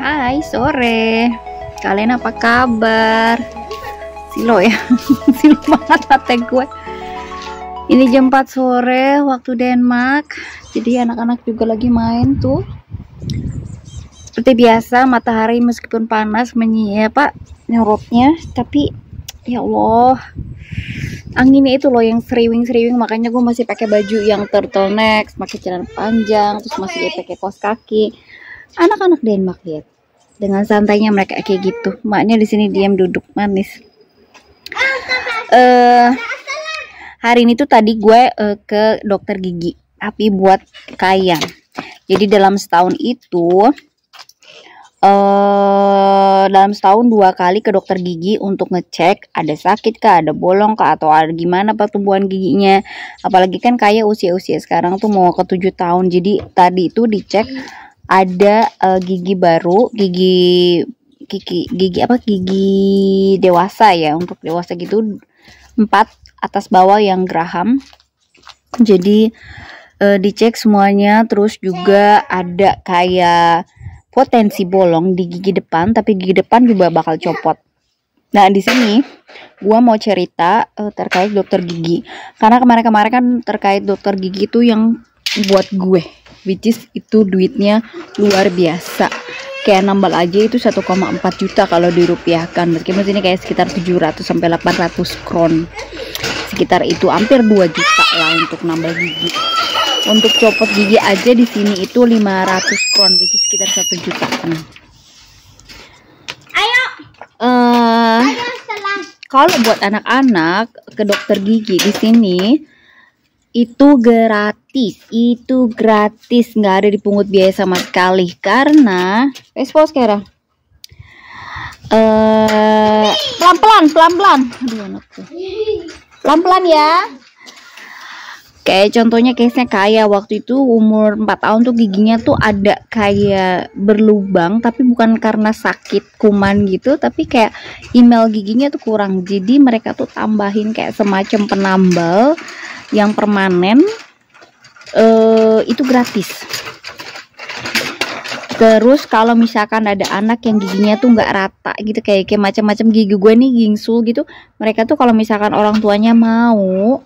Hai, sore. Kalian apa kabar? Silo ya. Silo banget hati gue. Ini jam 4 sore waktu Denmark. Jadi anak-anak juga lagi main tuh. Seperti biasa, matahari meskipun panas nyorotnya, tapi ya Allah, anginnya itu loh yang seriwing-seriwing, makanya gue masih pakai baju yang turtleneck, pakai celana panjang, terus masih pakai kaos kaki. Anak-anak Denmark lihat, dengan santainya mereka kayak gitu. Maknya di sini diam duduk manis. Hari ini tuh tadi gue ke dokter gigi, tapi buat Kaya. Jadi dalam setahun itu, dalam setahun 2 kali ke dokter gigi untuk ngecek ada sakit kah, ada bolong kah, atau ada gimana pertumbuhan giginya. Apalagi kan Kaya usia-usia sekarang tuh mau ke 7 tahun. Jadi tadi itu dicek ada gigi baru, gigi dewasa ya, untuk dewasa gitu 4 atas bawah yang Graham. Jadi dicek semuanya, terus juga ada kayak potensi bolong di gigi depan, tapi gigi depan juga bakal copot. Nah, di sini gua mau cerita terkait dokter gigi. Karena kemarin-kemarin kan terkait dokter gigi itu yang buat gue, which is itu duitnya luar biasa. Kayak nambal aja itu 1,4 juta kalau dirupiahkan. Meskipun ini kayak sekitar 700 sampai 800 kron. Sekitar itu hampir 2 juta lah untuk nambal gigi. Untuk copot gigi aja di sini itu 500 kron, which is sekitar 1 juta. Kalau buat anak-anak ke dokter gigi di sini itu gratis, nggak ada dipungut biaya sama sekali. Karena sekarang pelan-pelan ya. Kayak contohnya case-nya Kaya waktu itu umur 4 tahun tuh giginya tuh ada kayak berlubang, tapi bukan karena sakit kuman gitu, tapi kayak email giginya tuh kurang. Jadi mereka tuh tambahin kayak semacam penambal yang permanen, itu gratis. Terus kalau misalkan ada anak yang giginya tuh nggak rata gitu, kayak macam-macam gigi gue nih gingsul gitu, mereka tuh kalau misalkan orang tuanya mau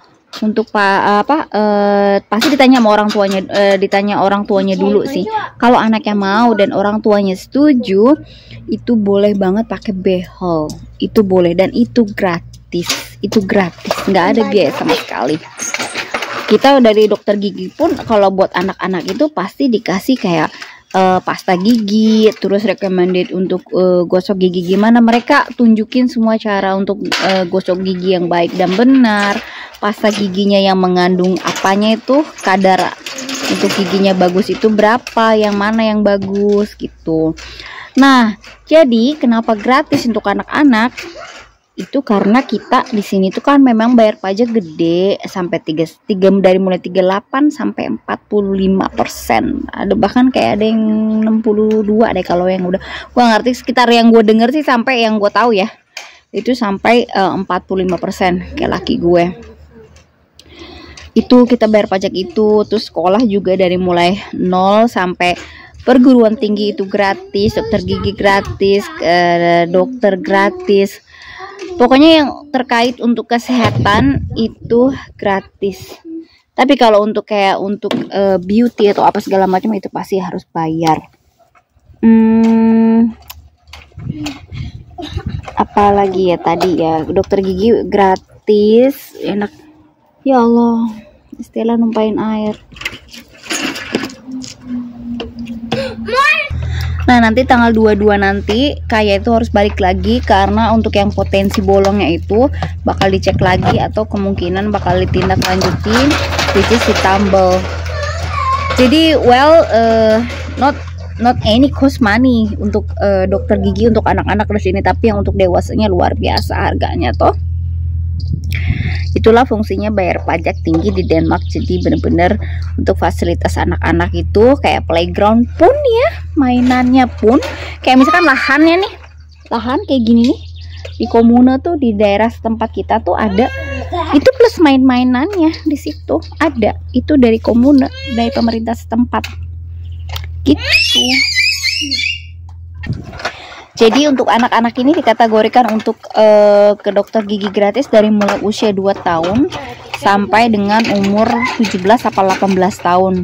untuk pasti ditanya sama orang tuanya, ditanya orang tuanya dulu sih. Kalau anaknya mau dan orang tuanya setuju, itu boleh banget pakai behel, itu boleh, dan itu gratis, nggak ada biaya sama sekali. Kita dari dokter gigi pun kalau buat anak-anak itu pasti dikasih kayak pasta gigi, terus recommended untuk gosok gigi gimana, mereka tunjukin semua cara untuk gosok gigi yang baik dan benar. Pasta giginya yang mengandung apanya itu, kadar untuk giginya bagus itu berapa, yang mana yang bagus gitu. Nah, jadi kenapa gratis untuk anak-anak? Itu karena kita di sini tuh kan memang bayar pajak gede, sampai 3 dari mulai 38 sampai 45%. Ada bahkan kayak ada yang 62 deh kalau yang udah gua ngerti, sekitar yang gue denger sih, sampai yang gue tahu ya itu sampai 45% kayak laki gue. Itu kita bayar pajak itu. Terus sekolah juga dari mulai 0 sampai perguruan tinggi itu gratis, dokter gigi gratis, dokter gratis. Pokoknya yang terkait untuk kesehatan itu gratis. Tapi kalau untuk kayak untuk beauty atau apa segala macam itu pasti harus bayar. Apalagi ya tadi ya, dokter gigi gratis, enak. Ya Allah, Stella numpain air. Nah, nanti tanggal 22 nanti Kaya itu harus balik lagi, karena untuk yang potensi bolongnya itu bakal dicek lagi, atau kemungkinan bakal ditindak lanjutin, which is ditambal. Jadi not any cost money untuk dokter gigi untuk anak-anak di sini, tapi yang untuk dewasanya luar biasa harganya toh. Itulah fungsinya bayar pajak tinggi di Denmark. Jadi bener-bener untuk fasilitas anak-anak itu kayak playground pun ya, mainannya pun kayak misalkan lahannya nih, lahan kayak gini nih di komune tuh, di daerah setempat kita tuh ada itu, plus main-mainannya di situ ada, itu dari komune, dari pemerintah setempat gitu. Jadi untuk anak-anak ini dikategorikan untuk ke dokter gigi gratis dari mulai usia 2 tahun sampai dengan umur 17 atau 18 tahun.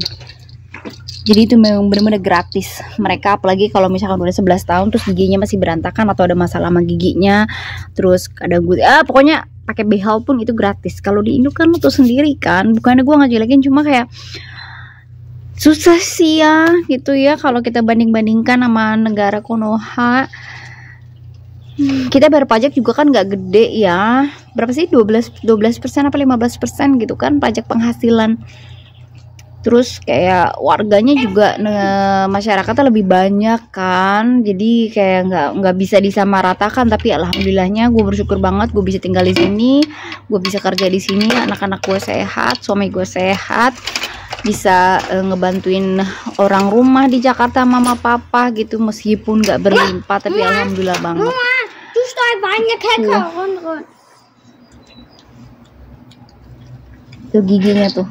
Jadi itu memang benar-benar gratis. Mereka apalagi kalau misalkan udah 11 tahun terus giginya masih berantakan atau ada masalah sama giginya, terus ada pokoknya pakai behel pun itu gratis. Kalau di Indo kan lu tuh sendiri kan, bukannya gue ngejelekin, cuma kayak susah sih ya gitu ya kalau kita banding-bandingkan sama negara Konoha. Kita bayar pajak juga kan nggak gede ya, berapa sih, 12% apa 15% gitu kan pajak penghasilan. Terus kayak warganya juga masyarakatnya lebih banyak kan, jadi kayak nggak bisa disamaratakan. Tapi alhamdulillahnya gue bersyukur banget gue bisa tinggal di sini, gue bisa kerja di sini, anak-anak gue sehat, suami gue sehat, bisa ngebantuin orang rumah di Jakarta mama papa gitu, meskipun nggak berlimpah tapi alhamdulillah banget. Tuh giginya tuh,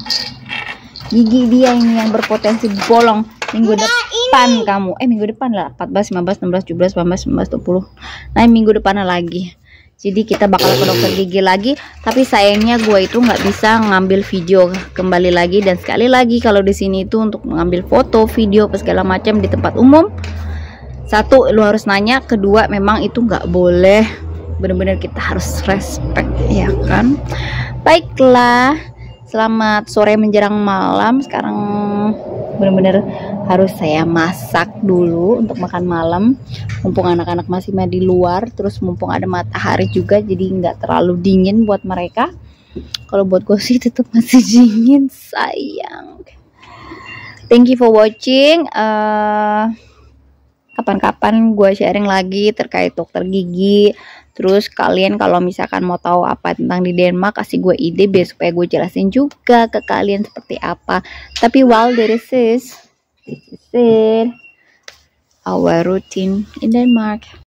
gigi dia ini yang berpotensi bolong minggu depan kamu. Minggu depan lah, 14, 15, 16, 17, 18, 19, 20. Nah minggu depannya lagi. Jadi kita bakal ke dokter gigi lagi. Tapi sayangnya gue itu nggak bisa ngambil video kembali lagi. Dan sekali lagi kalau di sini itu untuk mengambil foto, video, segala macam di tempat umum. Satu, lu harus nanya. Kedua, memang itu nggak boleh. Bener-bener kita harus respect, ya kan? Baiklah. Selamat sore menjelang malam. Sekarang benar-benar harus saya masak dulu untuk makan malam. Mumpung anak-anak masih main di luar, terus mumpung ada matahari juga, jadi nggak terlalu dingin buat mereka. Kalau buat gue sih tetap masih dingin, sayang. Thank you for watching. Kapan-kapan gue sharing lagi terkait dokter gigi. Terus kalian kalau misalkan mau tahu apa tentang di Denmark, kasih gue ide biar supaya gue jelasin juga ke kalian seperti apa. Tapi while this is it, our routine in Denmark.